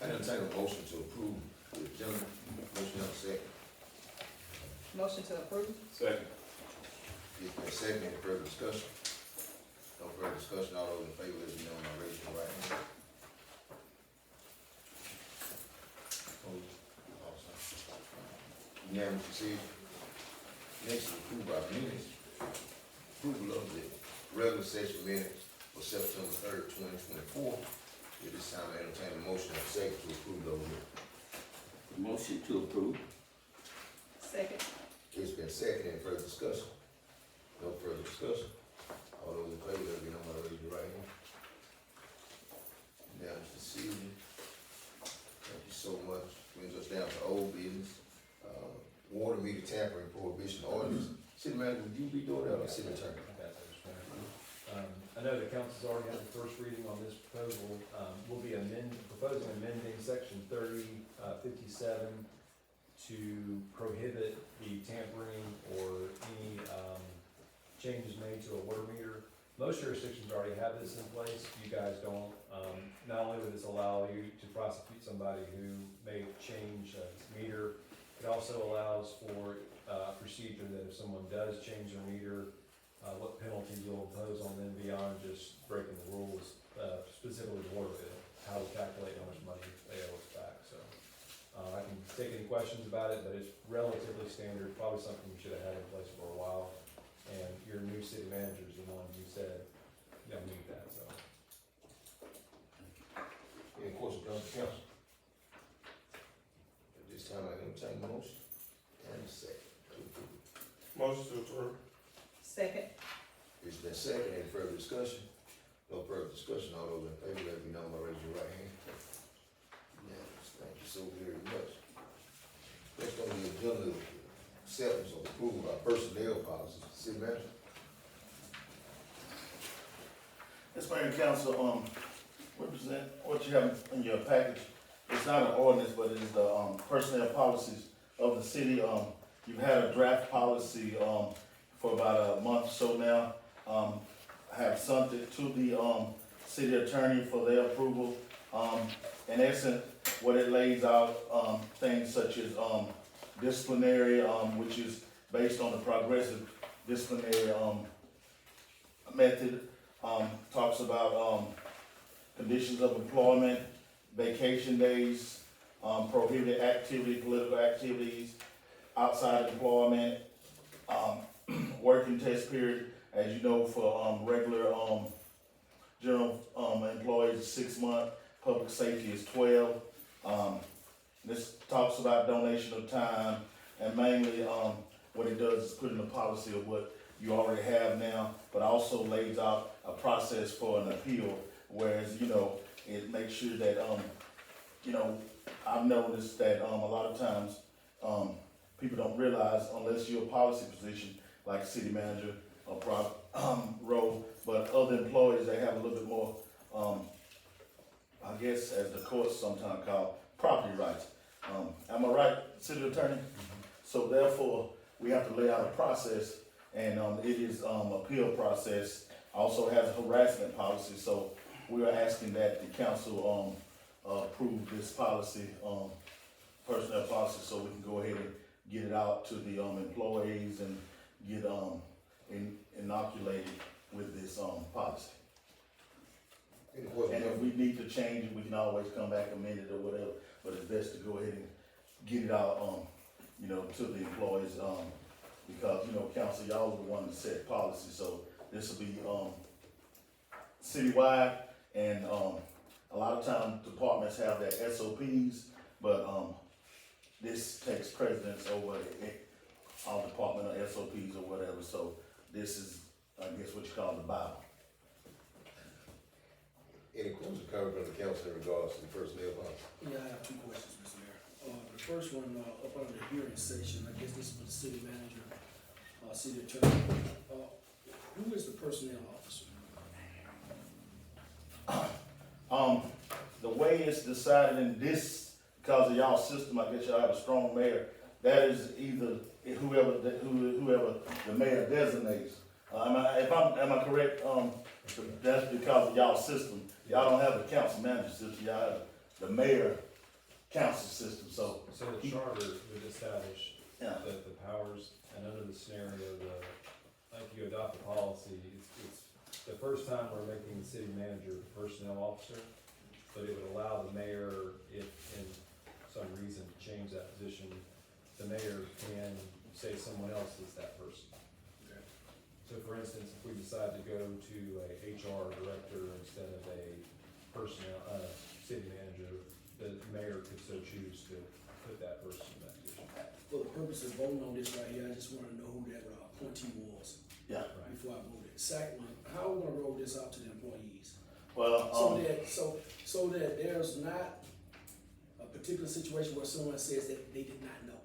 I entertain a motion to approve the agenda. Motion have a second. Motion to approve? Second. It's been second. Any further discussion? No further discussion. All those in favor, let it be known by raising your right hand. Opposed? Awesome. Unanimous decision. Next is approval of minutes. Approval of the regular session minutes for September 3rd, 2024. At this time, I entertain a motion and a second to approve those minutes. Motion to approve. Second. It's been second. Any further discussion? No further discussion. All those in favor, let it be known by raising your right hand. Unanimous decision. Thank you so much. Brings us down to old business. Water meter tampering prohibition ordinance. City manager, would you be doing that or city attorney? I know the council's already had the first reading on this proposal. We'll be proposing amending section 3057 to prohibit the tampering or any changes made to a water meter. Most jurisdictions already have this in place. You guys don't. Not only would this allow you to prosecute somebody who may change a meter, it also allows for a procedure that if someone does change their meter, what penalties you'll impose on them beyond just breaking the rules, specifically the water bill, how to calculate how much money they owe us back. So I can take any questions about it, but it's relatively standard, probably something you should have had in place for a while. And your new city manager is the one who said, you'll need that, so. Any questions from the council? At this time, I entertain a motion and a second to approve. Motion to approve. Second. It's been second. Any further discussion? No further discussion. All those in favor, let it be known by raising your right hand. Yes, thank you so very much. Next on the agenda, acceptance of approval of personnel policies. City manager? Yes, Mayor and Council, represent what you have in your package. It's not an ordinance, but it is the personnel policies of the city. You've had a draft policy for about a month or so now. I have sent it to the city attorney for their approval. In essence, what it lays out, things such as disciplinary, which is based on the progressive disciplinary method, talks about conditions of employment, vacation days, prohibited activity, political activities, outside employment, working test period, as you know, for regular general employees, 6 months, public safety is 12. This talks about donation of time, and mainly what it does is put in the policy of what you already have now, but also lays out a process for an appeal, whereas, it makes sure that, I've noticed that a lot of times people don't realize, unless you're a policy position, like city manager or role, but other employees, they have a little bit more, I guess, as the courts sometimes call, property rights. Am I right, city attorney? So therefore, we have to lay out a process, and it is appeal process. Also has a harassment policy, so we are asking that the council approve this policy, personnel policy, so we can go ahead and get it out to the employees and get inoculated with this policy. Any questions? And if we need to change it, we can always come back amend it or whatever, but it's best to go ahead and get it out, to the employees, because, council, y'all are the one to set policy, so this will be, citywide, and, a lot of times departments have their SOPs, but, this takes precedence over our department or SOPs or whatever, so this is, I guess, what you call the Bible. Any questions or comments from the council in regards to the personnel policy? Yeah, I have 2 questions, Mr. Mayor. The first one, up under the hearing section, I guess this is for the city manager, city attorney. Who is the personnel officer? The way it's decided in this, because of y'all system, I guess y'all have a strong mayor, that is either whoever the mayor designates. Am I correct? That's because of y'all system. Y'all don't have the council manager system, y'all have the mayor council system, so, So the charter would establish yeah. the powers, and under the scenario, like you adopt a policy, it's the first time we're making the city manager the personnel officer, but it would allow the mayor, if in some reason to change that position, the mayor can say someone else is that person. Okay. So for instance, if we decide to go to a HR director instead of a city manager, the mayor could so choose to put that person in that position. For the purpose of voting on this right here, I just wanna know who that appointee was Yeah, Right. before I voted. Second one, how are we gonna roll this out to the employees? well, So that there's not a particular situation where someone says that they did not know.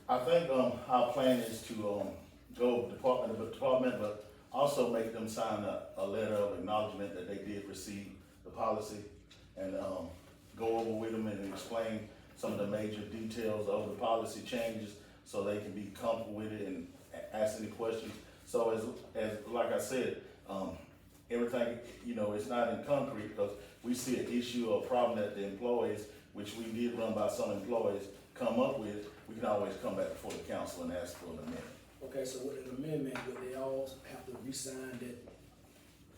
I think, our plan is to, go department by department, but also make them sign a letter of acknowledgement that they did receive the policy, and, go over with them and explain some of the major details of the policy changes, so they can be comfortable with it and ask any questions. So as like I said, everything, it's not in concrete, because we see an issue or problem that the employees, which we did run by some employees, come up with, we can always come back before the council and ask for an amendment. Okay, so with an amendment, would they all have to re-sign that?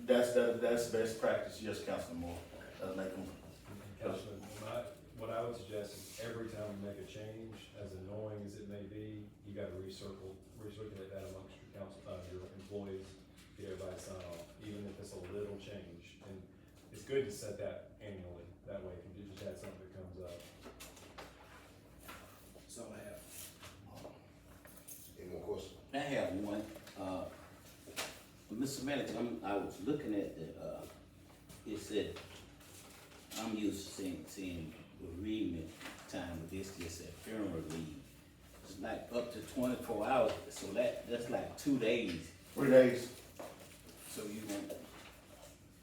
That's best practice, yes, Councilman Moore, make them, Councilman, what I would suggest is every time we make a change, as annoying as it may be, you gotta recirculate that amongst your council, your employees, get everybody to sign off, even if it's a little change. And it's good to set that annually, that way if you just had something that comes up. That's all I have. Any more questions? I have one, Mr. Manager, I was looking at it said, I'm used to seeing bereavement time, but this just said funeral leave. It's like up to 24 hours, so that's like 2 days, 3 days. so you want,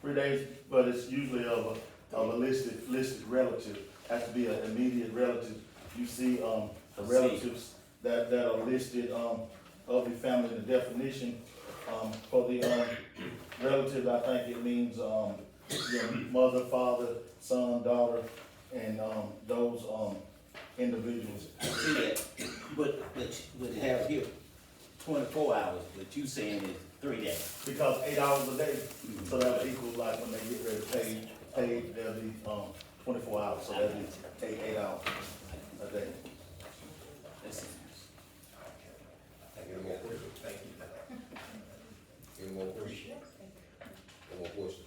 3 days, but it's usually of a listed relative, has to be an immediate relative. You see, the relatives that are listed, of the family, the definition, for the, relative, I think it means, your mother, father, son, daughter, and, those, individuals. I see that, but you have here 24 hours, but you saying it's 3 days. Because 8 hours a day, so that would equal like when they get ready to pay, they'll be, 24 hours, so that'd be 8 hours a day. That's it. Any more questions? Thank you. Any more questions? Any more questions?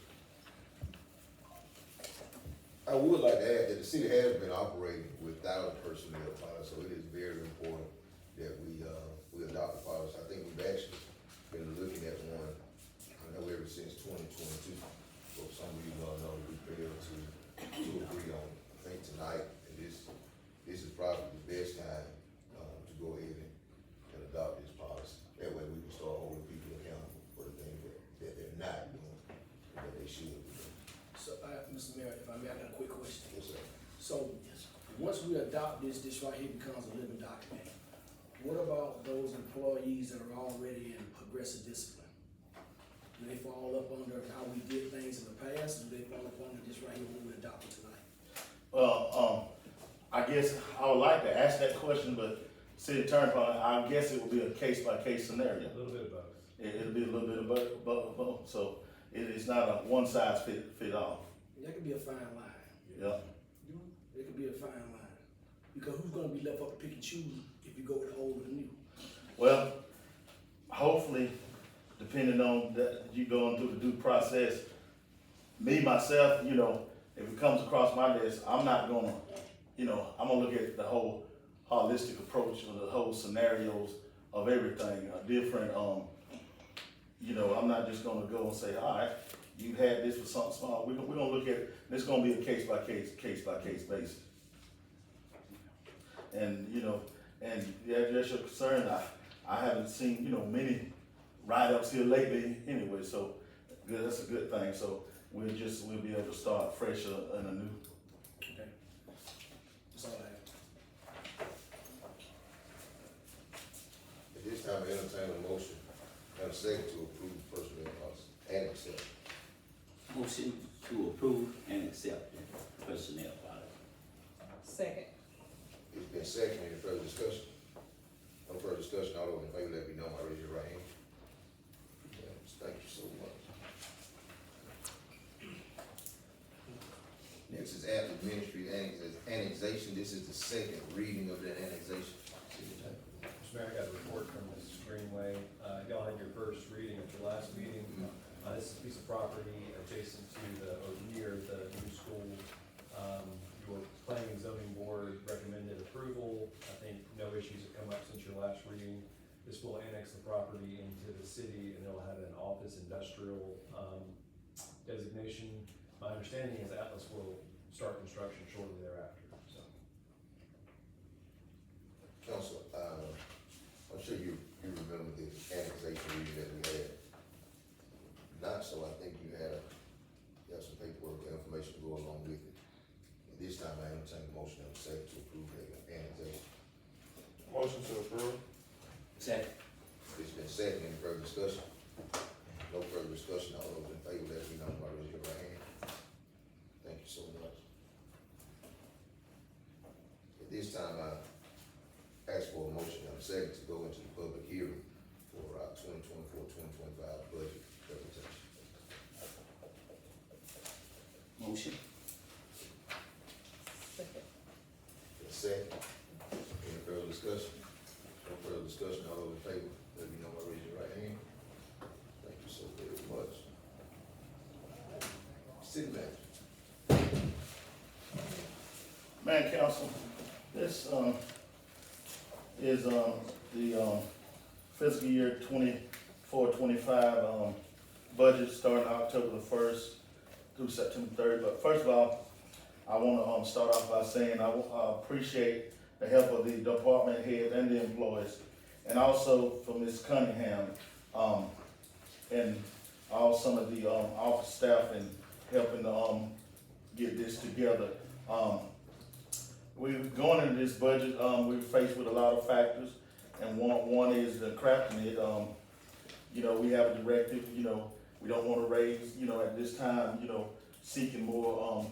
I would like to add that the city has been operating without a personnel policy, so it is very important that we adopt a policy. I think we've actually been looking at one, I know ever since 2022. For some reason or another, we failed to agree on it. I think tonight, and this is probably the best time, to go ahead and adopt this policy. That way we can start holding people accountable for the things that they're not doing, and that they should be doing. So, Mr. Mayor, if I may, I got a quick question. Yes, sir. So, once we adopt this right here becomes a living document. What about those employees that are already in progressive discipline? Do they fall up under how we did things in the past, or do they fall up under this right here when we adopt it tonight? Well, I guess I would like to ask that question, but city attorney, I guess it would be a case by case scenario. A little bit of both. It'll be a little bit of both, so it's not a one size fit all. That could be a fine line. Yeah. It could be a fine line. Because who's gonna be left up to pick and choose if you go with the old or the new? Well, hopefully, depending on that, you going through the due process, me, myself, if it comes across my desk, I'm not gonna, I'm gonna look at the whole holistic approach or the whole scenarios of everything, different, I'm not just gonna go and say, all right, you had this for something small. We're gonna look at, it's gonna be a case by case basis. And, and that's your concern. I haven't seen, many write-ups here lately anyway, so that's a good thing. So we'll be able to start fresh and anew. Okay. That's all I have. At this time, I entertain a motion and a second to approve the personnel policy and accept. Motion to approve and accept the personnel policy. Second. It's been seconded. Any further discussion? No further discussion. All those in favor, let me know by raising your right hand. Yes, thank you so much. Next is Atlas Ministry annexation. This is the second reading of that annexation. Mr. Mayor, I got a report from Mrs. Greenway. Y'all had your first reading at your last meeting. This is a piece of property adjacent to or near the new school. Your planning and zoning board recommended approval. I think no issues have come up since your last reading. This will annex the property into the city and it'll have an office industrial, designation. My understanding is Atlas will start construction shortly thereafter, so. Council, I'm sure you remember the annexation reading that we had. Not so, I think you had some paperwork or information to go along with it. And this time I entertain a motion and a second to approve the annexation. Motion to approve. Second. It's been seconded. Any further discussion? No further discussion. All those in favor, let me know by raising your right hand. Thank you so much. At this time, I ask for a motion and a second to go into the public hearing for 2024-2025 budget presentation. Motion. Second. A second. Any further discussion? No further discussion. All those in favor, let me know by raising your right hand. Thank you so very much. City manager. Man, council, this, is, the, fiscal year 24-25 budget starting October the 1st through September 30th. But first of all, I wanna, start off by saying I appreciate the help of the department head and the employees, and also from Ms. Cunningham, and all some of the, office staff and helping to, get this together. We're going into this budget, we're faced with a lot of factors, and one is the crafting it. You know, we have a directive, you know, we don't wanna raise, you know, at this time, you know, seeking more,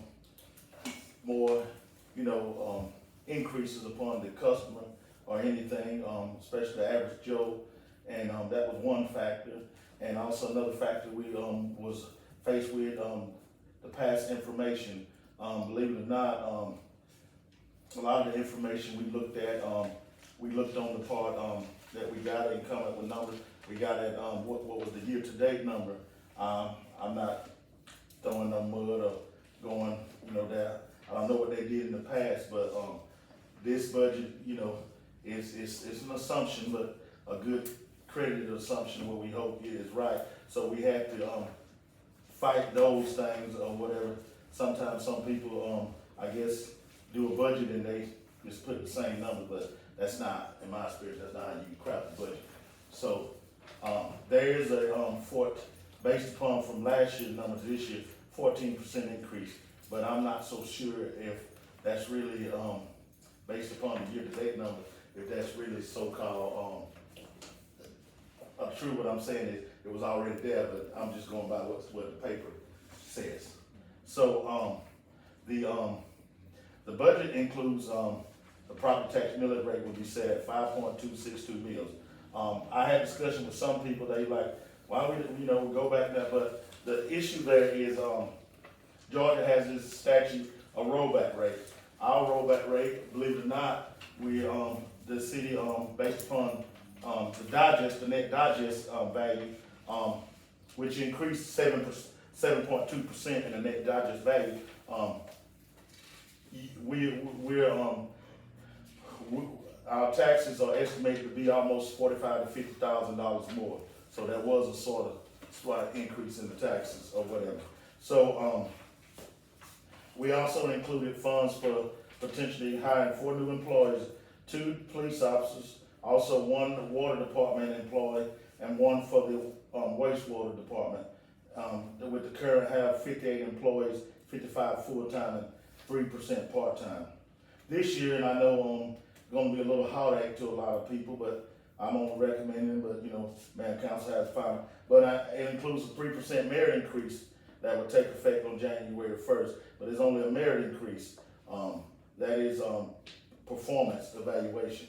you know, increases upon the customer or anything, especially the average Joe, and, that was one factor. And also another factor we, was faced with, the past information. Believe it or not, a lot of the information we looked at, we looked on the part, that we got and come up with numbers. We got at, what was the year-to-date number. I'm not throwing no mud or going, you know, that, I don't know what they did in the past, but, this budget, you know, it's an assumption, but a good credited assumption what we hope is right. So we have to, fight those things or whatever. Sometimes some people, I guess, do a budget and they just put the same number, but that's not, in my experience, that's not how you craft the budget. So, there is a, based upon from last year's numbers this year, 14% increase, but I'm not so sure if that's really, based upon the year-to-date number, if that's really so-called, true. What I'm saying is, it was already there, but I'm just going by what the paper says. So, the budget includes, the property tax millage rate will be set at 5.262 mils. I had discussion with some people, they like, why we, you know, go back there, but the issue there is, Georgia has this statute, a rollback rate. Our rollback rate, believe it or not, we, the city, based upon, the net digest, value, which increased 7.2% in the net digest value, our taxes are estimated to be almost $45,000 to $50,000 more. So that was a sort of slight increase in the taxes or whatever. So, we also included funds for potentially hiring 4 new employees, 2 police officers, also 1 water department employee, and 1 for the wastewater department. With the current have 58 employees, 55 full-time and 3% part-time. This year, and I know gonna be a little heartache to a lot of people, but I'm only recommending, but you know, man, council has final. But it includes a 3% merit increase that would take effect on January 1st, but it's only a merit increase. that is, performance evaluation.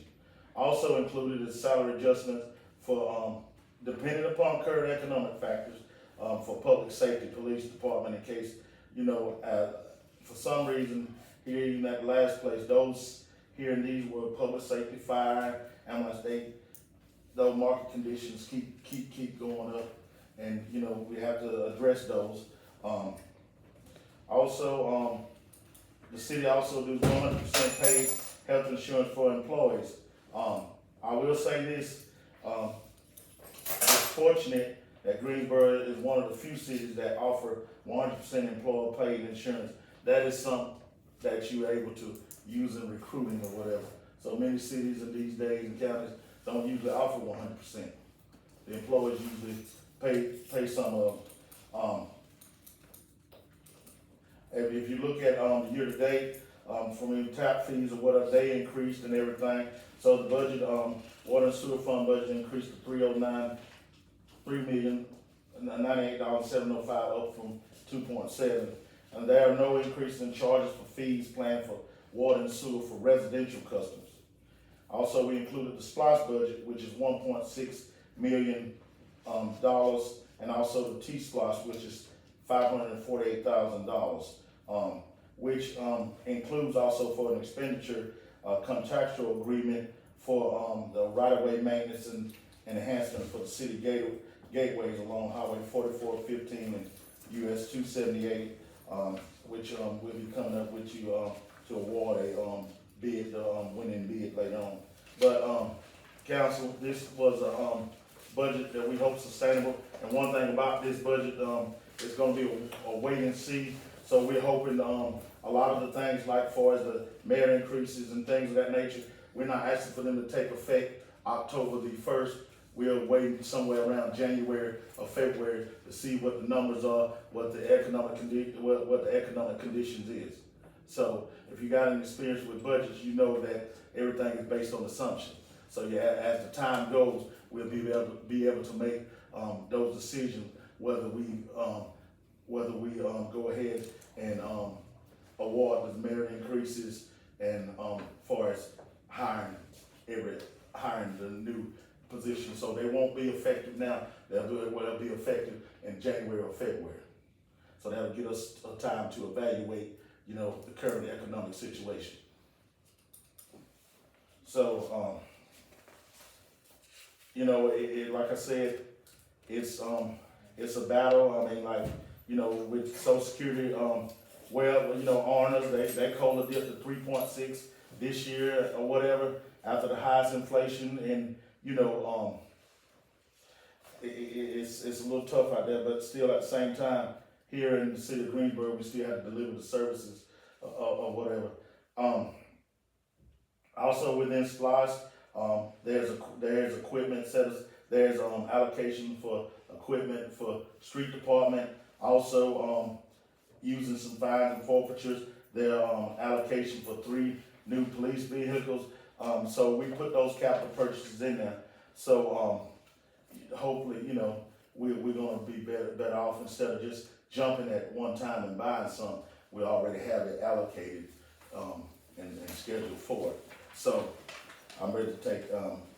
Also included is salary adjustments for, depending upon current economic factors, for public safety, police department, in case, for some reason, here in that last place, those here in these were public safety, fire, ambulance, those market conditions keep going up, and, we have to address those. The city also does 100% paid health insurance for employees. I will say this, it's fortunate that Greensboro is one of the few cities that offer 100% employer paid insurance. That is something that you're able to use in recruiting or whatever. So many cities in these days and counties don't usually offer 100%. The employers usually pay some of them. If you look at the year to date, from the tap fees or whatever, they increased and everything. So the budget, water and sewer fund budget increased to $3,098,705, up from 2.7. And there are no increase in charges for fees planned for water and sewer for residential customers. Also, we included the SPLOST budget, which is $1.6 million, and also the T-SPLOST, which is $548,000, which includes also for an expenditure contractual agreement for the right-of-way maintenance and enhancement for the city gateways along Highway 4415 and US 278, which we'll be coming up with you to award a bid, winning bid later on. But council, this was a budget that we hope sustainable. And one thing about this budget, it's going to be a wait and see. So we're hoping a lot of the things, like far as the merit increases and things of that nature, we're not asking for them to take effect October the 1st. We're waiting somewhere around January or February to see what the numbers are, what the economic conditions is. So if you got an experience with budgets, you know that everything is based on assumption. So yeah, as the time goes, we'll be able to make those decisions whether we go ahead and award the merit increases and far as hiring the new position. So they won't be effective now. They'll be effective in January or February. So that'll give us a time to evaluate, the current economic situation. So, like I said, it's a battle. I mean, with Social Security, honors, they called it dipped to 3.6 this year or whatever after the highest inflation, and it's a little tough out there, but still at the same time, here in the city of Greensboro, we still have to deliver the services or whatever. Also within SPLOST, there's equipment setups, there's allocation for equipment for street department, also using some fines and forfeitures. There are allocation for 3 new police vehicles. So we put those capital purchases in there. So hopefully, we're gonna be better off instead of just jumping at one time and buying some. We already have it allocated and scheduled for it. So I'm ready to take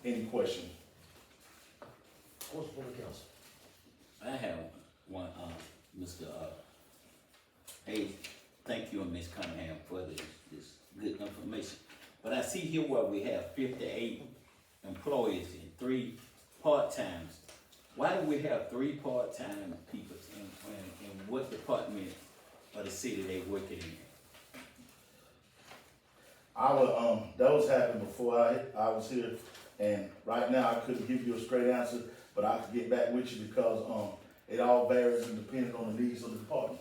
any question. What's for the council? I have one, Mr. Hayes, thank you and Ms. Cunningham for this good information. But I see here where we have 58 employees and 3 part-times. Why do we have 3 part-time people, and what department of the city they working in? Those happened before I was here, and right now I couldn't give you a straight answer, but I could get back with you because it all varies and depending on the needs of the department.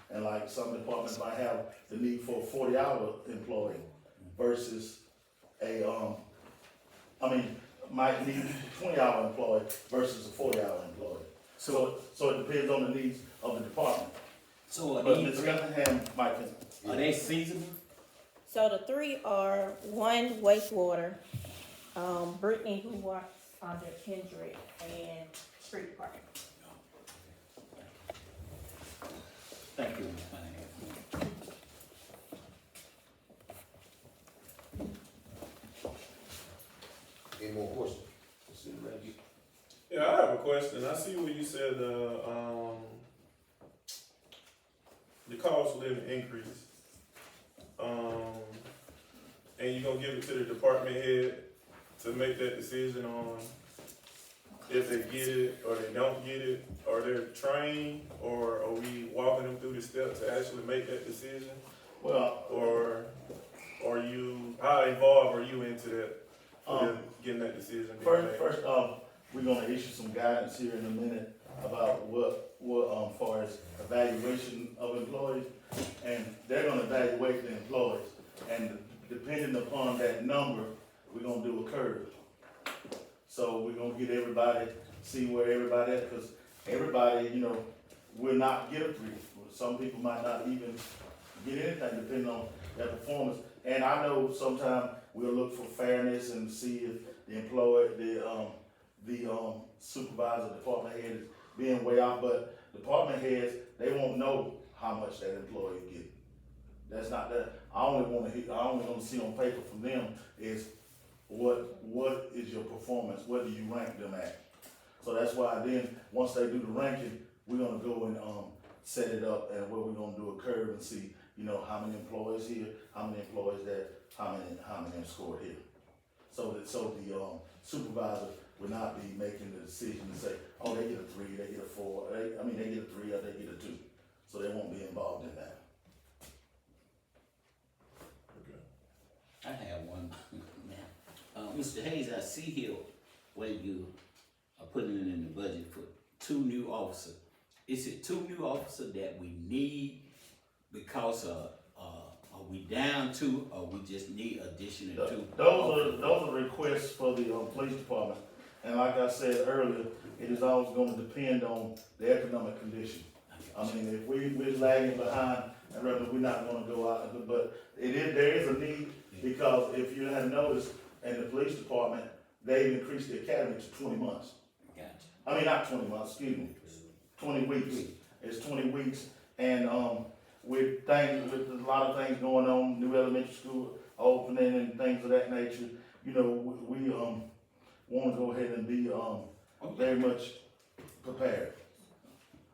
And like some departments might have the need for a 40-hour employee versus might need a 20-hour employee versus a 40-hour employee. So it depends on the needs of the department. So are But these Ms. 3, Cunningham might can. are they seasonal? So the 3 are 1 wastewater, Brittany, who works under Kendrick, and street department. Thank you, Ms. Cunningham. Any more questions? City Manager? Yeah, I have a question. I see where you said, the cost of living increase. And you're gonna give it to the department head to make that decision on if they get it or they don't get it, or they're trained, or are we walking them through the steps to actually make that decision? Well, Or are you, how involved are you into that, for them getting that decision being made? first off, we're gonna issue some guidance here in a minute about what, far as evaluation of employees, and they're gonna evaluate the employees, and depending upon that number, we're gonna do a curve. So we're gonna get everybody, see where everybody at, cause everybody, will not get a 3. Some people might not even get anything depending on their performance. And I know sometimes we'll look for fairness and see if the employee, the supervisor, department head is being way off, but department heads, they won't know how much that employee get. That's not that, I only wanna see on paper from them is what is your performance, what do you rank them at? So that's why then, once they do the ranking, we're gonna go and, set it up and where we're gonna do a curve and see, how many employees here, how many employees there, how many have scored here. So the supervisor would not be making the decision to say, oh, they get a 3, they get a 4, they get a 3 or they get a 2. So they won't be involved in that. Okay. I have one now. Mr. Hayes, I see here where you are putting it in the budget for 2 new officers. Is it 2 new officers that we need because are we down 2 or we just need additional 2? Those are requests for the police department. And like I said earlier, it is always gonna depend on the economic condition. I mean, if we're lagging behind, and rather we're not gonna go out, but there is a need, because if you have noticed, in the police department, they've increased the academy to 20 months. Gotcha. I mean, not 20 months, excuse me, 20 weeks. It's 20 weeks, and with a lot of things going on, new elementary school opening and things of that nature, we want to go ahead and be very much prepared.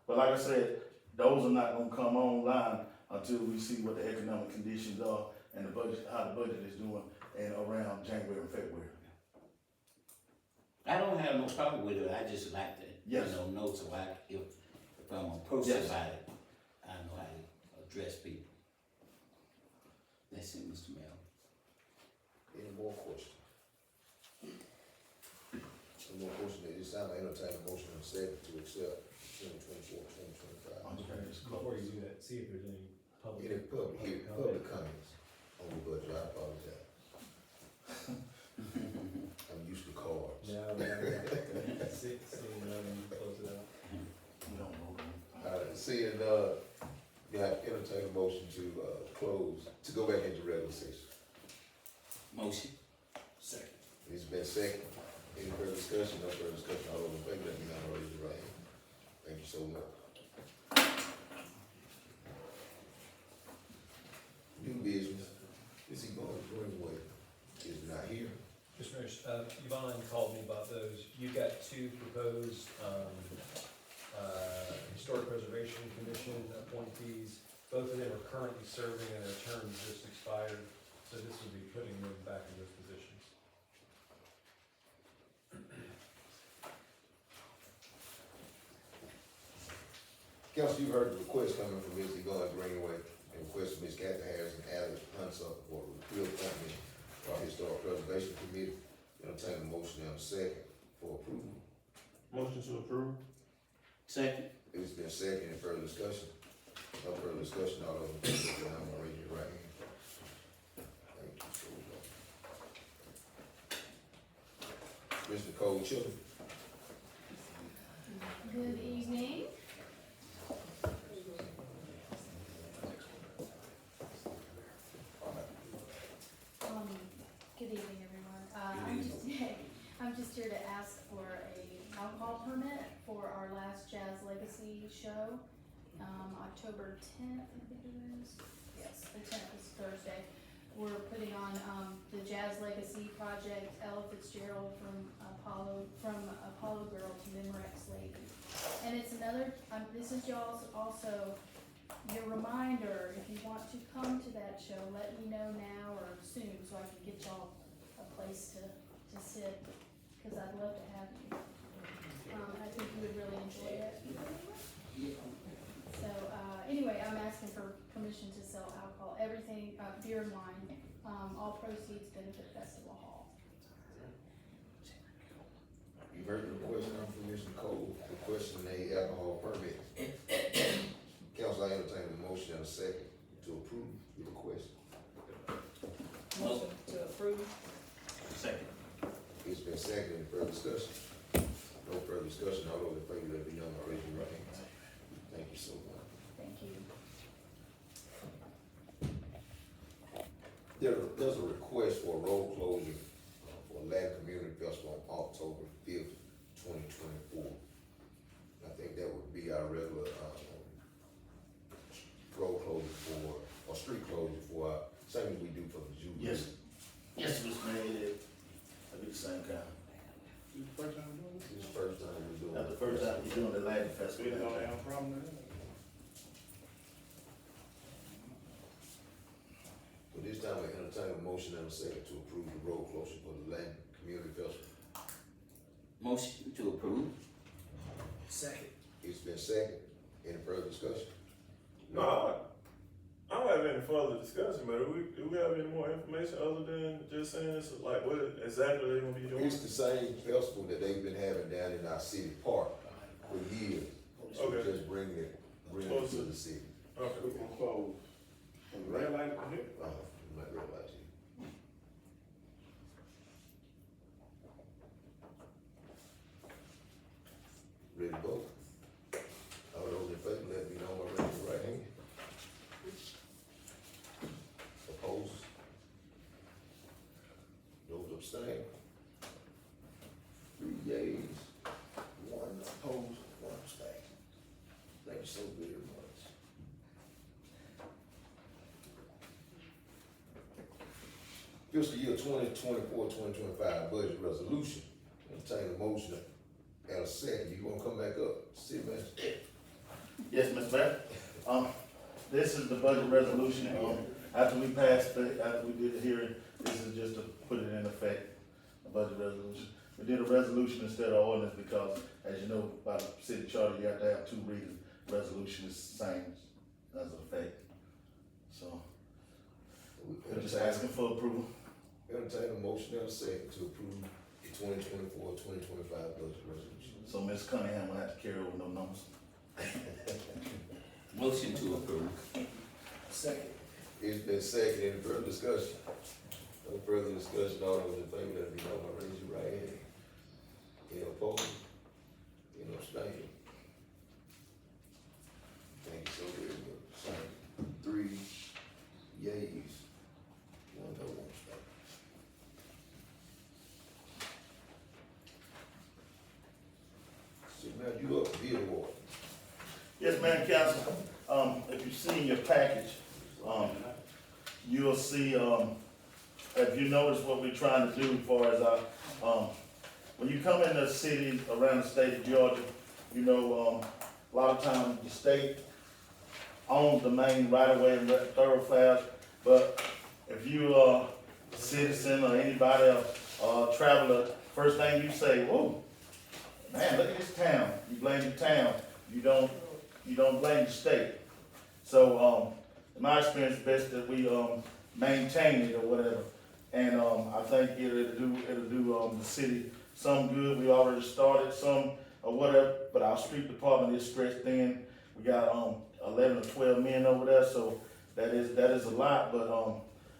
But like I said, those are not gonna come online until we see what the economic conditions are and the budget, how the budget is doing, and around January and February. I don't have no problem with it. I just like to, Yes. know so if I'm approached Yes. about it, I know how to address people. That's it, Mr. Mayor. Any more questions? Any more questions? It sounds like entertain a motion and second to accept 2024, 2025. Before you do that, see if there's any public. Any public comments on the budget? I apologize. I'm used to cards. No. See, close it out. We don't know. Seeing, you have entertain a motion to close, to go back into regular session. Motion. Second. It's been second. Any further discussion? No further discussion. All those in favor, let me know, raise your right hand. Thank you so much. New business. Is he going Greenway? Is not here. Mr. Mayor, Yvonne called me about those. You've got 2 proposed, Historic Preservation Commission appointees. Both of them are currently serving and their terms just expired, so this will be putting them back in those positions. Council, you heard the request coming from Ms. Yvonne Greenway, and request from Ms. Kathy Harris and Alex Hunsup for repeal appointment for our Historic Preservation Committee. Entertain a motion and a second for approval. Motion to approve? Second. It's been second. Any further discussion? No further discussion. All those in favor, I'm gonna raise your right hand. Thank you so much. Ms. Nicole Children. Good evening. Good evening, everyone. I'm just here to ask for a alcohol permit for our last Jazz Legacy show, October 10th, I think it is. Yes, the 10th is Thursday. we're putting on, the Jazz Legacy Project, Ella Fitzgerald from Apollo Girl to Memorex Lady. And it's another, this is y'all's also your reminder, if you want to come to that show, let me know now or soon, so I can get y'all a place to sit, cause I'd love to have you. I think you would really enjoy it. So, anyway, I'm asking for permission to sell alcohol, everything, beer and wine, all proceeds benefit Festival Hall. You heard the question from Mr. Cole, requesting a alcohol permit. Council, I entertain a motion and a second to approve the request. Motion to approve. Second. It's been seconded, any further discussion? No further discussion, all those in favor, let it be known by raising your right hand. Thank you so much. Thank you. There's a request for a road closure for Latin Community Festival on October 5th, 2024. I think that would be our regular, road closure for, or street closure for, same as we do for the Jubilee. Yes. Yes, Mr. Mayor, that'll be the same kind. This is the first time we're doing That's it. the first time you're doing the Latin We Festival. don't have a problem with that. But this time we entertain a motion and a second to approve the road closure for the Latin Community Festival. Motion to approve. Second. It's been second, any further discussion? No, I don't have any further discussion, but do we have any more information other than just saying this, like what exactly they gonna be doing? It's the same festival that they've been having down in our city park for years. So Okay. just bring it to the city. Okay. We can close. From the red light from here. You might realize it. Ready to vote? All those in favor, let me know by raising your right hand. Opposed? Those abstain? 3 yeas, 1 opposed, 1 abstain. Thank you so very much. Fiscal year 2024-2025 budget resolution. Entertain a motion and a second. You wanna come back up, city manager? Yes, Mr. Mayor. This is the budget resolution. After we passed, after we did the hearing, this is just to put it in effect, a budget resolution. We did a resolution instead of ordinance because, as you know, by the city charter, you have to have 2 readings. Resolution is the same as effect. So, we're just asking for approval. Entertain a motion and a second to approve the 2024-2025 budget resolution. So Ms. Cunningham will have to carry over no numbers. Motion to approve. Second. It's been second, any further discussion? No further discussion, all those in favor, let me know by raising your right hand. Any opposed? Any abstaining? Thank you so very much. 3 yeas, 1 no, 1 abstain. So now you up, bid award. Yes, ma'am, council. If you see in your package, you'll see, if you notice what we're trying to do as far as when you come in the city around the state of Georgia, you know, a lot of times the state owns the main right-of-way and thoroughfares, but if you are a citizen or anybody else, traveler, first thing you say, whoa, man, look at this town. You blame the town. You don't blame the state. So, in my experience, it's best that we, maintain it or whatever. And, I think it'll do the city some good. We already started some or whatever, but our street department is stretched thin. We got, 11 or 12 men over there, so that is a lot, but,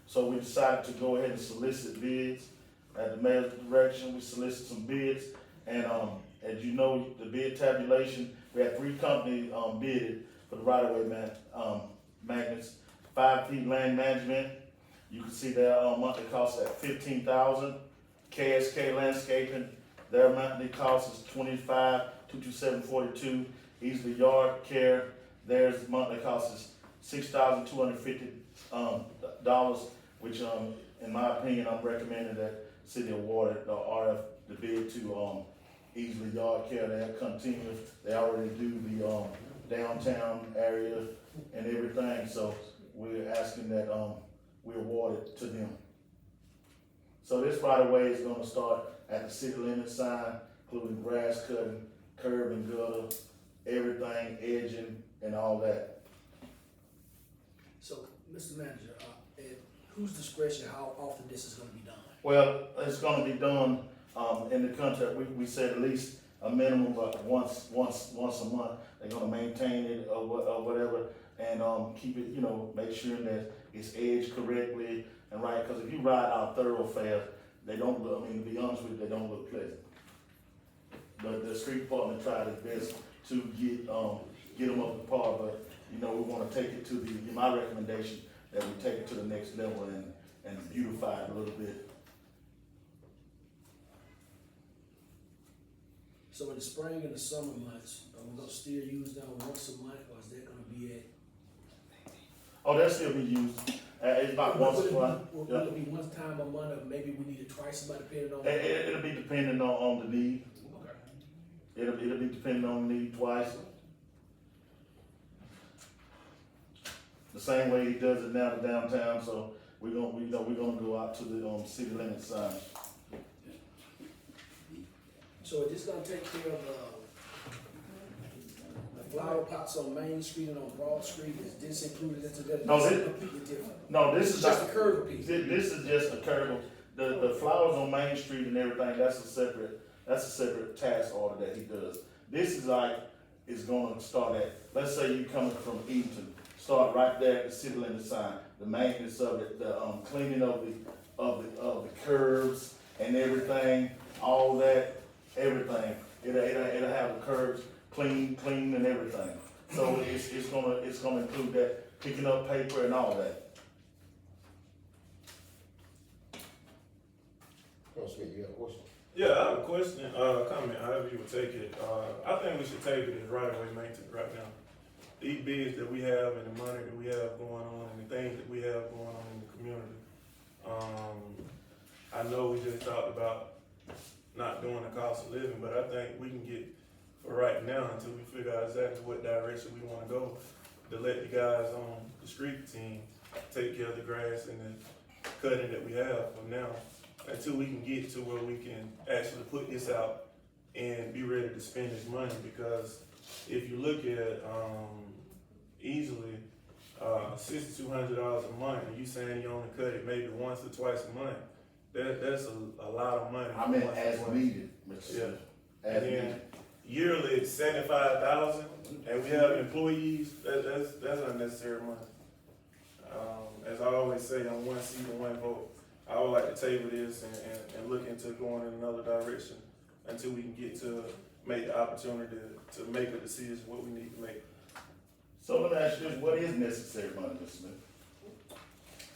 so we decided to go ahead and solicit bids. At the mayor's direction, we solicited some bids, and, as you know, the bid tabulation, we had 3 companies, bidded for the right-of-way magnets. 5P Land Management, you can see their, monthly cost at $15,000. KSK Landscaping, their monthly cost is $25,227.42. Easily Yard Care, theirs monthly cost is $6,250. which, in my opinion, I'm recommending that city awarded the RF, the bid to, Easley Yard Care. They have continued, they already do the, downtown area and everything, so we're asking that, we award it to them. So this, by the way, is gonna start at the city limit sign, including grass cutting, curb and gutter, everything, edging, and all that. So, Mr. Manager, at whose discretion, how often this is gonna be done? Well, it's gonna be done, in the contract, we said at least a minimum of once a month. They're gonna maintain it or whatever, and, keep it, make sure that it's edged correctly and right, cause if you ride our thoroughfare, they don't look, to be honest with you, they don't look pleasant. But the street department tried its best to get them up to par, but, we wanna take it to my recommendation, that we take it to the next level and beautify it a little bit. So in the spring and the summer months, are we gonna still use that once a month, or is that gonna be at? Oh, they'll still be used, it's about once a month. Will it be one time a month, or maybe we need it twice a month, depending on? It'll be depending on the need. Okay. It'll be depending on the need twice. The same way he does it now to downtown, so we're gonna go out to the, city limit sign. So is this gonna take care of, the flower pots on Main Street and on Broad Street, is this included into that? No, This this- is completely different. No, this is Just not, a curve piece. this is just a curve. The flowers on Main Street and everything, that's a separate task order that he does. This is it's gonna start at, let's say you coming from Eaton, start right there at the city limit sign, the maintenance of it, the, cleaning of the curbs and everything, all that, everything. It'll have the curbs clean and everything. So it's gonna include that, picking up paper and all that. Smith, you got a question? Yeah, I have a question, comment, however you would take it. I think we should take it as right away maintenance right now. These bids that we have and the money that we have going on and the things that we have going on in the community. I know we just talked about not doing the cost of living, but I think we can get, for right now, until we figure out exactly what direction we wanna go, to let the guys on the street team take care of the grass and the cutting that we have for now, until we can get to where we can actually put this out and be ready to spend this money. Because if you look at, easily, $6,200 a month, and you saying you only cut it maybe once or twice a month, that's a lot of money. I mean, once a as month. needed, Mr. Smith. As And needed. then yearly it's 75,000, and we have employees, that's unnecessary money. As I always say, on one seat and one vote, I would like to table this and look into going in another direction until we can get to make the opportunity to make a decision what we need to make. So let me ask you this, what is necessary money, Mr. Smith?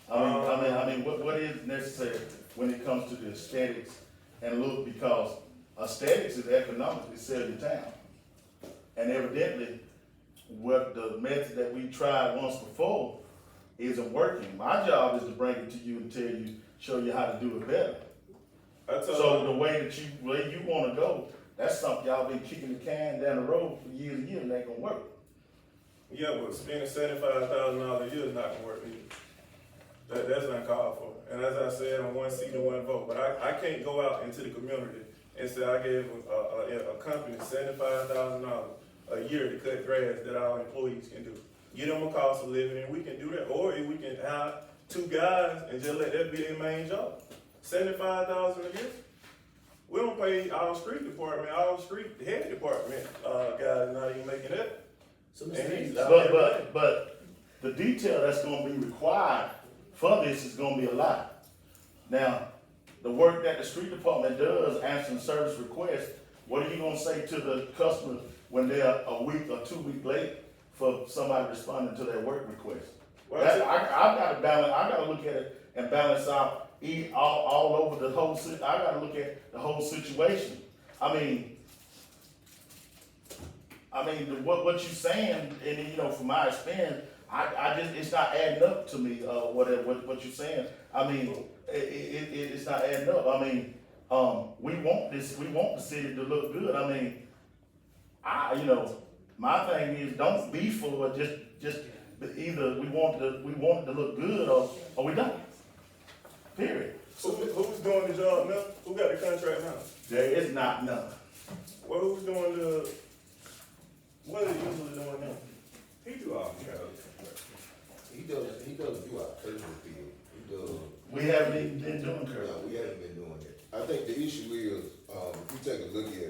I mean, what is necessary when it comes to the aesthetics and look, because aesthetics is economic, it sells your town. And evidently, what the method that we tried once before isn't working. My job is to bring it to you and show you how to do it better. So the way you wanna go, that's something y'all been kicking the can down the road for years and years, and ain't gonna work. Yeah, but spending $75,000 a year is not gonna work either. That's uncalled for. And as I said, on one seat and one vote, but I can't go out into the community and say I gave a company $75,000 a year to cut grass that our employees can do. Get them a cost of living, and we can do that. Or if we can hire 2 guys and just let that be their main job. $75,000 a year. We don't pay our street department, our street head department guys not even making that. So And Mr. he's Manager, out. But the detail that's gonna be required for this is gonna be a lot. Now, the work that the street department does, answering service requests, what are you gonna say to the customer when they're a week or 2 weeks late for somebody responding to their work request? Well, I've gotta balance, I gotta look at it and balance out all over the whole, I gotta look at the whole situation. I mean, what you saying, and from my experience, I just, it's not adding up to me, what you're saying. I mean, it's not adding up. I mean, we want the city to look good. I mean, my thing is, don't be for it, just either we want it to look good or we don't. Period. Who's doing the job now? Who got the contract now? There is not none. Well, who's doing what are they usually doing now? He do all, he got other He doesn't do our personal field, he does. We haven't even been doing curb. No, we haven't been doing it. I think the issue is, if you take a look at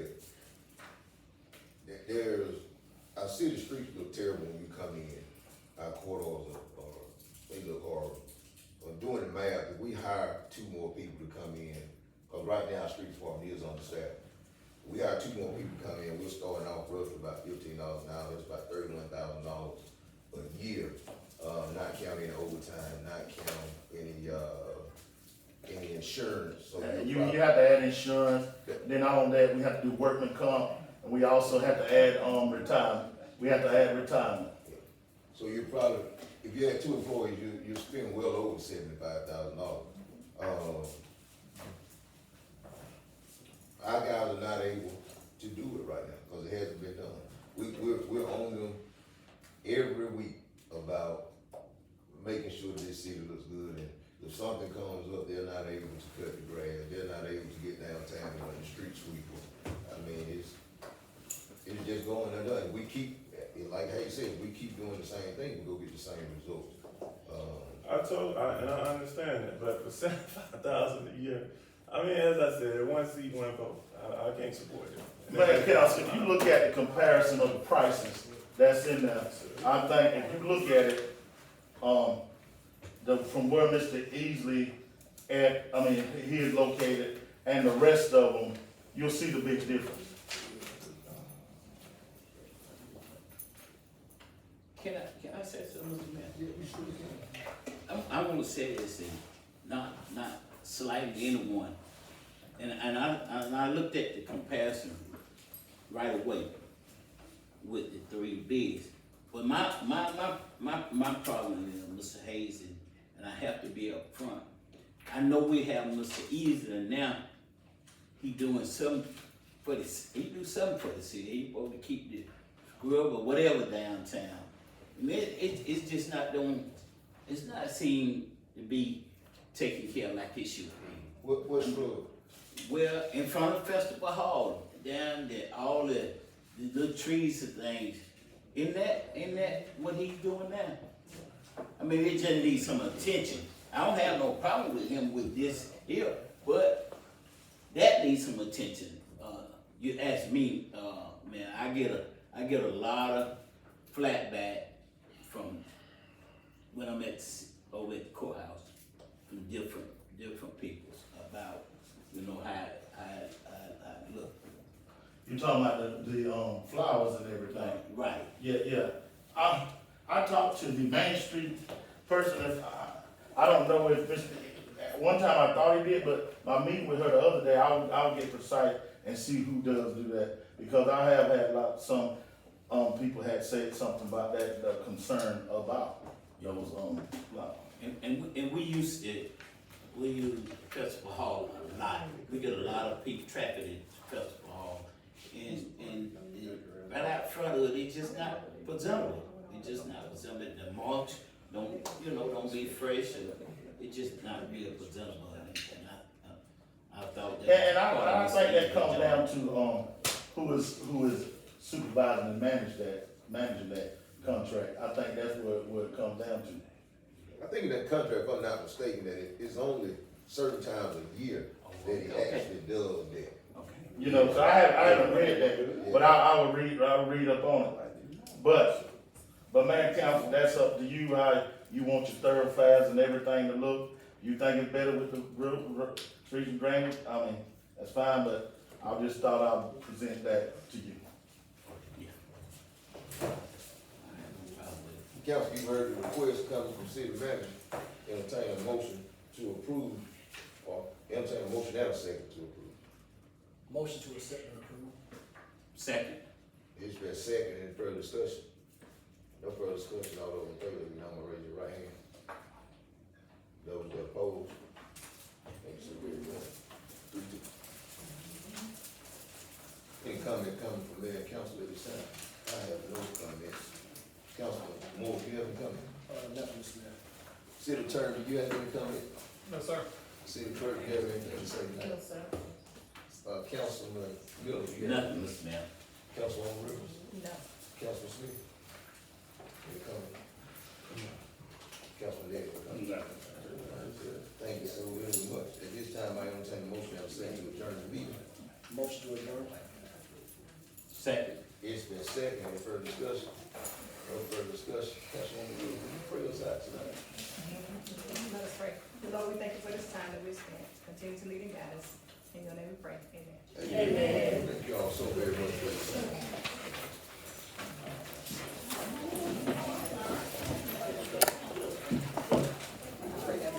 it, our city streets look terrible when you come in. Our corridors they look horrible. Doing the math, if we hire 2 more people to come in, cause right now our street department is understaffed. We hire 2 more people to come in, we're starting off roughly about $15 an hour, that's about $31,000 a year. Not counting any overtime, not counting any insurance, so. You have to add insurance, then on that, we have to do workman comp, and we also have to add, retirement. We have to add retirement. So you probably, if you had 2 employees, you spend well over $75,000. Our guys are not able to do it right now, cause it hasn't been done. We're on them every week about making sure this city looks good, and if something comes up, they're not able to cut the grass, they're not able to get downtown and run the street sweeper. I mean, it's just going undone. We keep, like Hay said, we keep doing the same thing, we go get the same results. And I understand that, but for $75,000 a year, I mean, as I said, 1 seat, 1 vote. I can't support it. Man, Council, if you look at the comparison of the prices that's in there, I think if you look at it, from where Mr. Easley he is located, and the rest of them, you'll see the big difference. Can I say something, Mr. Mayor? I want to say this, and not slighting anyone. And I looked at the comparison right away with the 3 bids. But my problem is, Mr. Hayes, and I have to be up front. I know we have Mr. Easley now. He doing something for the city. He He supposed to keep the scrub or whatever downtown. I mean, it's just not doing. It's not seen to be taken care of like it should be. What's wrong? Well, in front of Festival Hall, down there, all the little trees and things. Isn't that what he's doing now? I mean, it just needs some attention. I don't have no problem with him with this here, but that needs some attention. You ask me, man, I get a lot of flatback from when I'm over at the courthouse from different people about how I look. You talking about the flowers and everything? Right. Yeah. I talked to the Main Street person. I don't know if one time I thought he did, but my meeting with her the other day, I'll get precise and see who does do that, because I have had some people had said something about that, the concern about those flowers. And we use Festival Hall a lot. We get a lot of people traffic at Festival Hall, and right out front of it, it's just not presentable. It's just not presentable. The mulch don't be fresh, and it's just not real presentable. And I thought that. And I think that comes down to who is supervising and managing that contract. I think that's where it comes down to. I think in that contract, if I'm not mistaken, that it's only certain times a year that he actually does that. Okay. So I haven't read that, but I will read up on it. But man, council, that's up to you, how you want your thoroughfares and everything to look. You think it's better with the streets and drainage? I mean, that's fine, but I just thought I'd present that to you. Council, you heard the request coming from city manager, entertain a motion to approve, or entertain a motion and a second to approve. Motion to accept and approve. Second. It's been second, any further discussion? No further discussion, all those in favor, let me know, raise your right hand. Those that oppose, thank you so very much. 3-2. Any comment coming from mayor and council at this time? I have no comments. Councilman Moore, do you have any comment? Nothing, Mr. Mayor. City attorney, do you have any comment? No, sir. City clerk, do you have anything to say No, tonight? sir. Councilman Miller, do you have? Nothing, Mr. Mayor. Councilwoman Rivers, No. Councilman Smith? Any comment? Councilman Davis, any comment? Thank you so very much. At this time, I entertain a motion, I'm saying to adjourn the meeting. Motion to adjourn. Second. It's been second, any further discussion? No further discussion. Councilwoman Rivers, will you pray us out tonight? Let us pray. Lord, we thank you for this time that we spent. Continue to lead and guide us. In your name we pray. Amen. Amen. Thank you all so very much for your time.